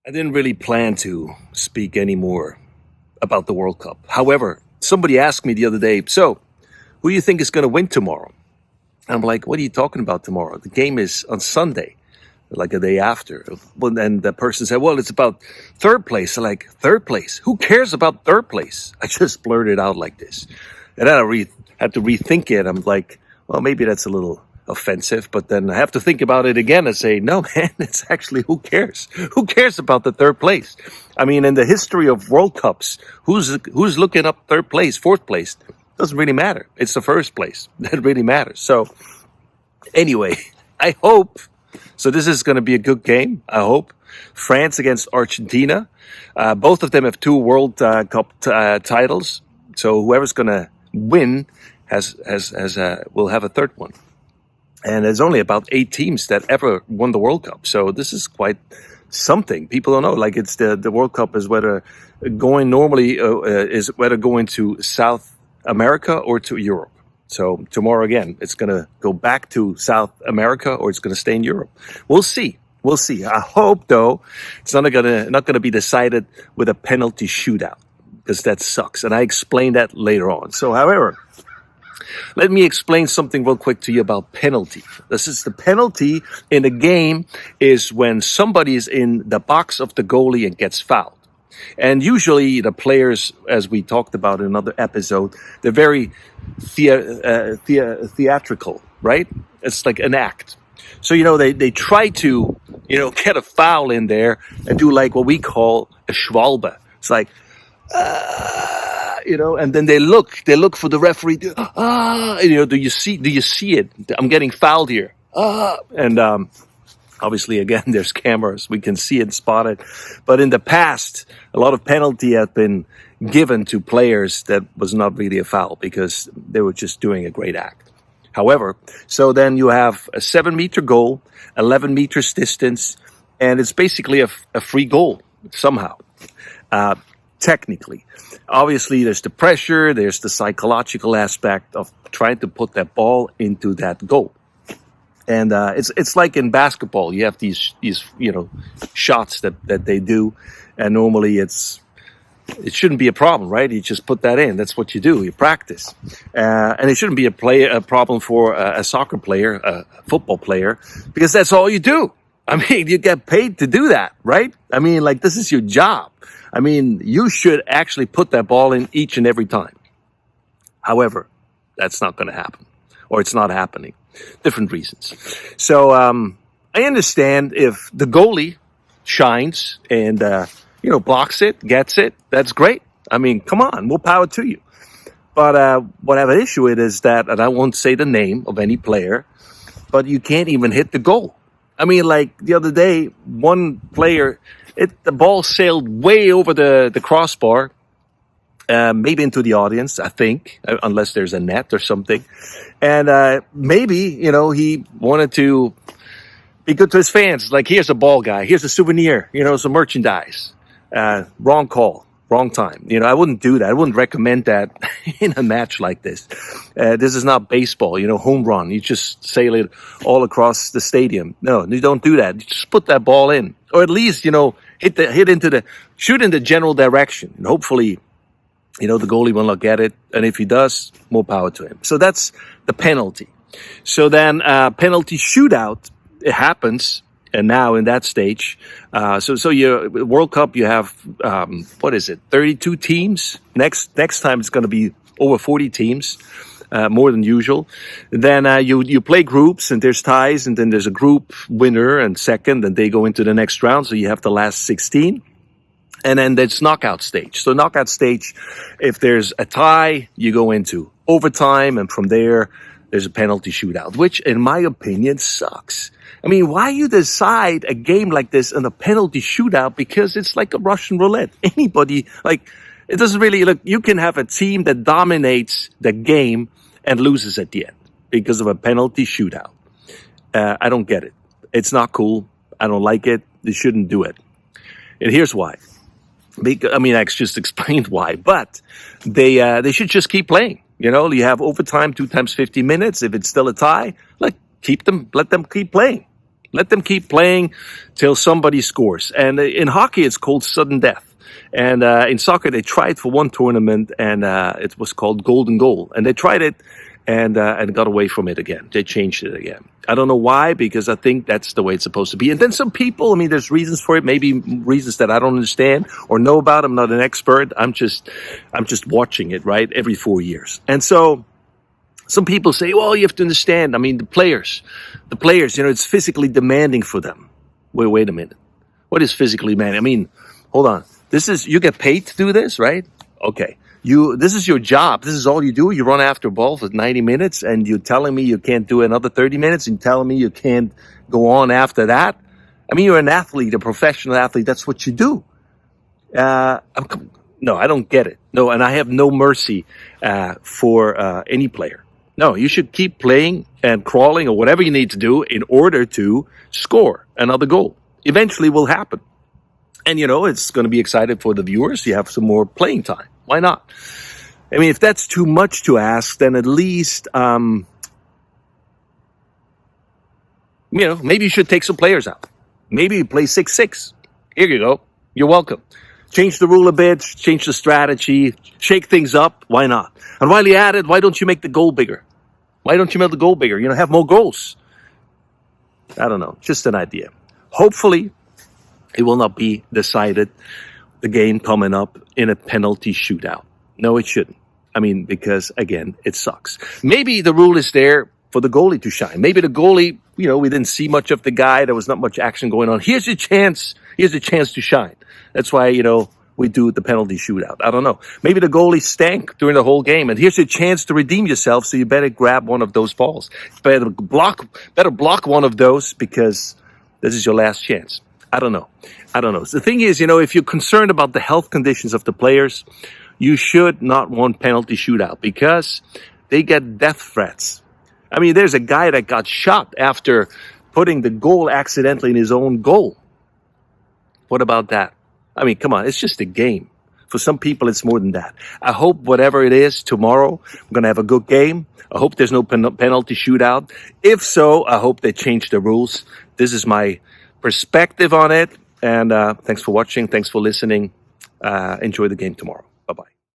I didn't really plan to speak anymore about the World Cup. However, somebody asked me the other day, so who do you think is going to win tomorrow? And I'm like, what are you talking about tomorrow? The game is on Sunday, like a day after. Well, and the person said, well, it's about third place. I'm like, third place? Who cares about third place? I just blurted out like this. And then I had to rethink it. I'm like, well, maybe that's a little offensive, but then I have to think about it again and say, no, man, it's actually, who cares? Who cares about the third place? I mean, in the history of World Cups, who's looking up third place, fourth place? Doesn't really matter. It's the first place that really matters. So anyway, I hope, so this is going to be a good game, I hope. France against Argentina. Both of them have two World Cup titles. So whoever's going to win will have a third one. And there's only about 8 teams that ever won the World Cup. So this is quite something. People don't know. Like, it's the World Cup is whether going to South America or to Europe. So tomorrow again, it's going to go back to South America or it's going to stay in Europe. We'll see. We'll see. I hope, though, it's not going to be decided with a penalty shootout, because that sucks. And I explain that later on. So, however, let me explain something real quick to you about penalty. This is the penalty in a game is when somebody is in the box of the goalie and gets fouled. And usually the players, as we talked about in another episode, they're very theatrical, right? It's like an act. So, they try to, get a foul in there and do like what we call a schwalbe. It's like, and then they look for the referee. Do you see it? I'm getting fouled here. And obviously, again, there's cameras. We can see it, spot it. But in the past, a lot of penalty had been given to players that was not really a foul because they were just doing a great act. However, so then you have a 7-meter goal, 11 meters distance, and it's basically a free goal somehow. Technically. Obviously, there's the pressure, there's the psychological aspect of trying to put that ball into that goal. And it's like in basketball, you have these shots that they do, and normally it shouldn't be a problem, right? You just put that in. That's what you do. You practice. And it shouldn't be a problem for a soccer player, a football player, because that's all you do. I mean, you get paid to do that, right? I mean, like, this is your job. I mean, you should actually put that ball in each and every time. However, that's not going to happen, or it's not happening. Different reasons. So I understand if the goalie shines and, blocks it, gets it, that's great. I mean, come on, more power to you. But what I have an issue with is that, and I won't say the name of any player, but you can't even hit the goal. I mean, like the other day, one player, the ball sailed way over the crossbar, maybe into the audience, I think, unless there's a net or something. And maybe, he wanted to be good to his fans. Like, here's a ball guy, here's a souvenir, some merchandise. Wrong call, wrong time. I wouldn't do that. I wouldn't recommend that in a match like this. This is not baseball, home run. You just sail it all across the stadium. No, you don't do that. You just put that ball in, or at least, shoot in the general direction, and hopefully, the goalie will not get it. And if he does, more power to him. So that's the penalty. So then, penalty shootout, it happens. And now in that stage, so your World Cup, you have, 32 teams? Next time it's going to be over 40 teams, more than usual. Then you play groups, and there's ties, and then there's a group winner and second, and they go into the next round. So you have the last 16. And then there's knockout stage. So knockout stage, if there's a tie, you go into overtime, and from there, there's a penalty shootout, which in my opinion sucks. I mean, why you decide a game like this in a penalty shootout? Because it's like a Russian roulette. Anybody, it doesn't really, look, you can have a team that dominates the game and loses at the end because of a penalty shootout. I don't get it. It's not cool. I don't like it. They shouldn't do it. And here's why. I just explained why, but they should just keep playing. You have overtime, 2 times 50 minutes. If it's still a tie, let them keep playing. Let them keep playing till somebody scores. And in hockey, it's called sudden death. And in soccer, they tried for one tournament, and it was called golden goal. And they tried it and got away from it again. They changed it again. I don't know why, because I think that's the way it's supposed to be. And then some people, I mean, there's reasons for it, maybe reasons that I don't understand or know about. I'm not an expert. I'm just watching it, right, every 4 years. And so some people say, well, you have to understand. I mean, the players, it's physically demanding for them. Wait a minute. What is physically demanding? I mean, hold on. You get paid to do this, right? Okay. This is your job. This is all you do. You run after a ball for 90 minutes and you're telling me you can't do another 30 minutes and telling me you can't go on after that. I mean, you're an athlete, a professional athlete. That's what you do. No, I don't get it. No, and I have no mercy for any player. No, you should keep playing and crawling or whatever you need to do in order to score another goal. Eventually will happen. And, it's going to be exciting for the viewers. You have some more playing time. Why not? I mean, if that's too much to ask, then at least, maybe you should take some players out. Maybe you play 6-6. Here you go. You're welcome. Change the rule a bit, change the strategy, shake things up. Why not? And while you're at it, why don't you make the goal bigger? Why don't you make the goal bigger? Have more goals. I don't know. Just an idea. Hopefully, it will not be decided, the game coming up, in a penalty shootout. No, it shouldn't. I mean, because, again, it sucks. Maybe the rule is there for the goalie to shine. Maybe the goalie, we didn't see much of the guy. There was not much action going on. Here's a chance. Here's a chance to shine. That's why, we do the penalty shootout. I don't know. Maybe the goalie stank during the whole game, and here's a chance to redeem yourself, so you better grab one of those balls. Better block one of those, because this is your last chance. I don't know. The thing is, if you're concerned about the health conditions of the players, you should not want penalty shootout, because they get death threats. I mean, there's a guy that got shot after putting the goal accidentally in his own goal. What about that? I mean, come on, it's just a game. For some people, it's more than that. I hope whatever it is tomorrow, we're going to have a good game. I hope there's no penalty shootout. If so, I hope they change the rules. This is my perspective on it. And thanks for watching. Thanks for listening. Enjoy the game tomorrow.